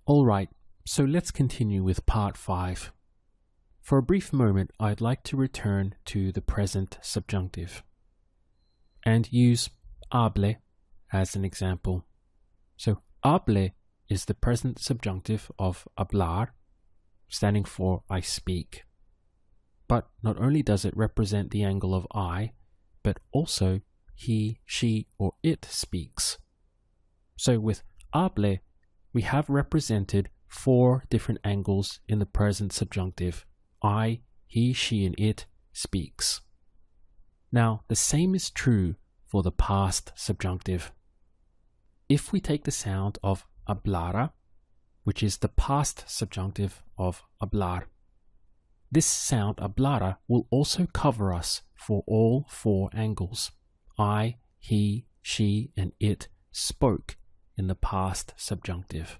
Alright, so let's continue with part 5. For a brief moment, I'd like to return to the present subjunctive and use hable as an example. So hable is the present subjunctive of hablar, standing for I speak. But not only does it represent the angle of I, but also he, she, or it speaks. So with hable, we have represented 4 different angles in the present subjunctive. I, he, she, and it speaks. Now, the same is true for the past subjunctive. If we take the sound of hablara, which is the past subjunctive of hablar, this sound hablara will also cover us for all 4 angles. I, he, she, and it spoke in the past subjunctive.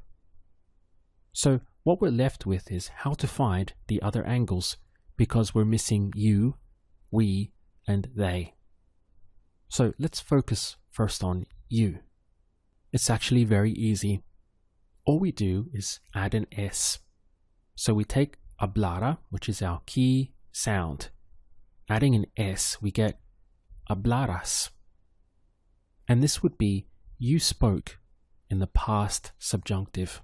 So what we're left with is how to find the other angles, because we're missing you, we, and they. So let's focus first on you. It's actually very easy. All we do is add an S. So we take hablara, which is our key sound. Adding an S, we get hablaras. And this would be you spoke in the past subjunctive.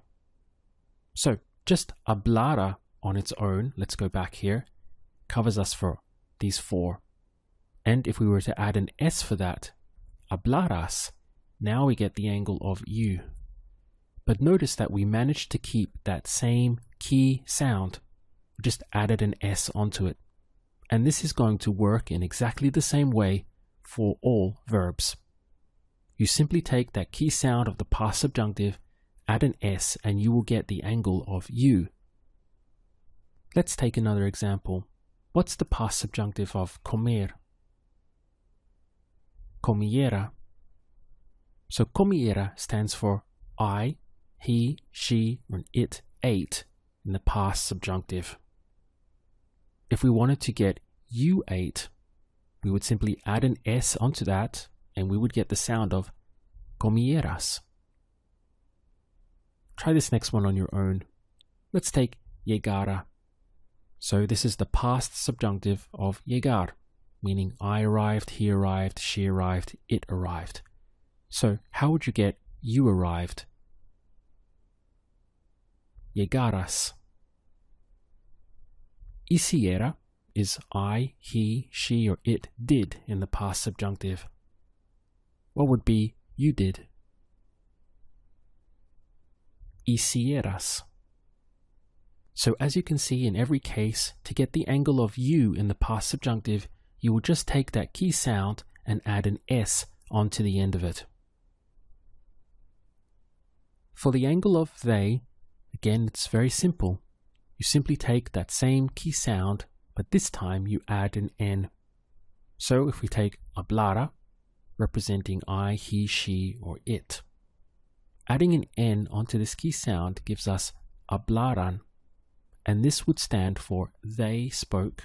So just hablara on its own, let's go back here, covers us for these 4. And if we were to add an S for that, hablaras, now we get the angle of you. But notice that we managed to keep that same key sound, we just added an S onto it. And this is going to work in exactly the same way for all verbs. You simply take that key sound of the past subjunctive, add an S, and you will get the angle of you. Let's take another example. What's the past subjunctive of comer? Comiera. So comiera stands for I, he, she, and it ate in the past subjunctive. If we wanted to get you ate, we would simply add an S onto that, and we would get the sound of comieras. Try this next one on your own. Let's take llegara. So this is the past subjunctive of llegar, meaning I arrived, he arrived, she arrived, it arrived. So how would you get you arrived? Llegaras. Hiciera is I, he, she, or it did in the past subjunctive. What would be you did? Hicieras. So as you can see, in every case, to get the angle of you in the past subjunctive, you will just take that key sound and add an S onto the end of it. For the angle of they, again, it's very simple. You simply take that same key sound, but this time you add an N. So if we take hablara, representing I, he, she, or it, adding an N onto this key sound gives us hablaran, and this would stand for they spoke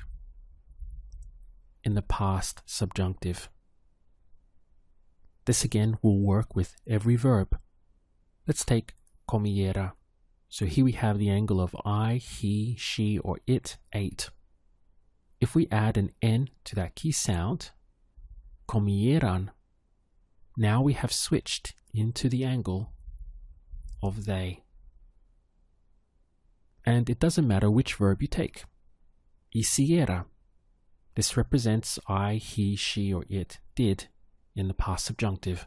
in the past subjunctive. This again will work with every verb. Let's take comiera. So here we have the angle of I, he, she, or it ate. If we add an N to that key sound, comieran, now we have switched into the angle of they. And it doesn't matter which verb you take. Hiciera. This represents I, he, she, or it did in the past subjunctive.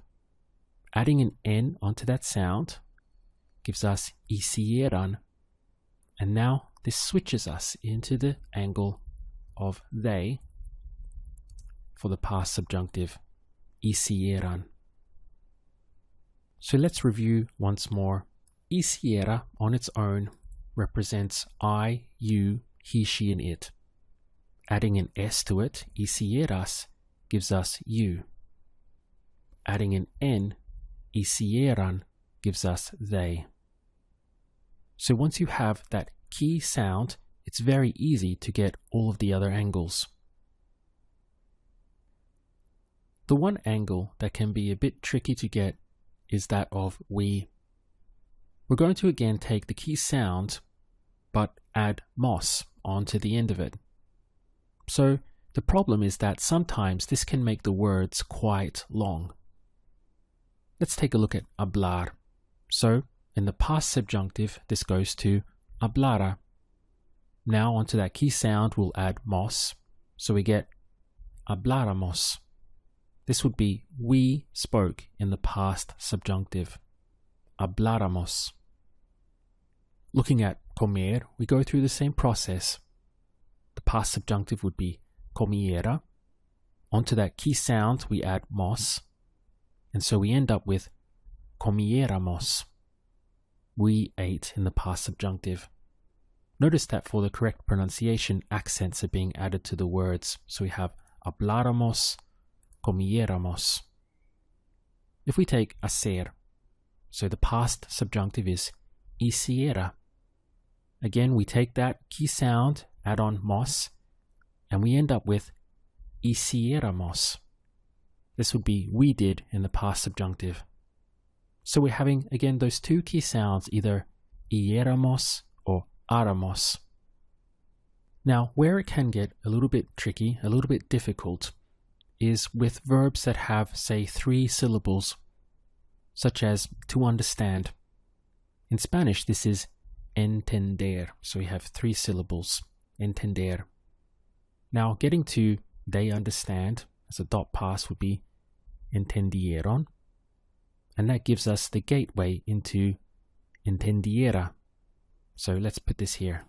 Adding an N onto that sound gives us hicieran, and now this switches us into the angle of they for the past subjunctive, hicieran. So let's review once more. Hiciera on its own represents I, you, he, she, and it. Adding an S to it, hicieras, gives us you. Adding an N, hicieran, gives us they. So once you have that key sound, it's very easy to get all of the other angles. The one angle that can be a bit tricky to get is that of we. we're going to again take the key sound, but add mos onto the end of it. So the problem is that sometimes this can make the words quite long. Let's take a look at hablar. So in the past subjunctive, this goes to hablara. Now onto that key sound, we'll add mos. So we get habláramos. This would be we spoke in the past subjunctive. Habláramos. Looking at comer, we go through the same process. The past subjunctive would be comiera. Onto that key sound, we add mos. And so we end up with comiéramos. We ate in the past subjunctive. Notice that for the correct pronunciation, accents are being added to the words. So we have habláramos, comiéramos. If we take hacer, so the past subjunctive is hiciera. Again, we take that key sound, add on mos, and we end up with hiciéramos. This would be we did in the past subjunctive. So we're having, again, those two key sounds, either hiéramos or háramos. Now, where it can get a little bit tricky, a little bit difficult, is with verbs that have, say, 3 syllables, such as to understand. In Spanish, this is entender, so we have 3 syllables, entender. Now, getting to they understand, as a dot pass would be entendieron, and that gives us the gateway into entendiera. So let's put this here.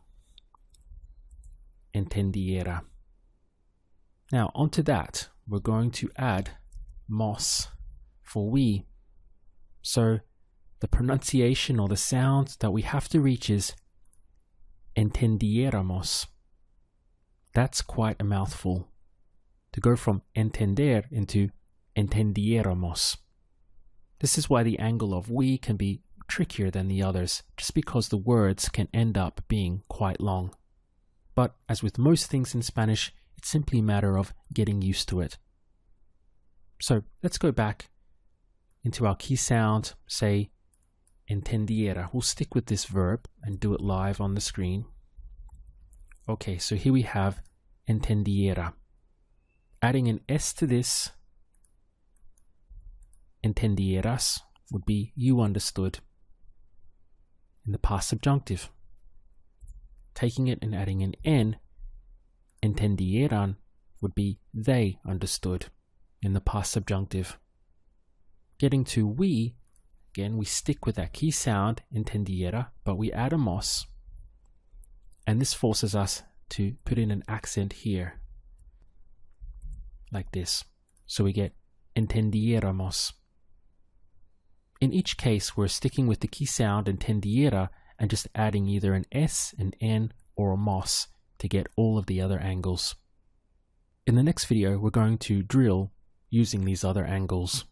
Entendiera. Now onto that, we're going to add mos for we. So the pronunciation or the sound that we have to reach is entendieramos. That's quite a mouthful. To go from entender into entendieramos. This is why the angle of we can be trickier than the others, just because the words can end up being quite long. But as with most things in Spanish, it's simply a matter of getting used to it. So let's go back into our key sound, say entendiera. We'll stick with this verb and do it live on the screen. Okay, so here we have entendiera. Adding an S to this, entendieras would be you understood in the past subjunctive. Taking it and adding an N, entendieran would be they understood in the past subjunctive. Getting to we, again, we stick with that key sound, entendiera, but we add a mos, and this forces us to put in an accent here, like this. So we get entendieramos. In each case, we're sticking with the key sound entendiera and just adding either an S, an N, or a mos to get all of the other angles. In the next video, we're going to drill using these other angles.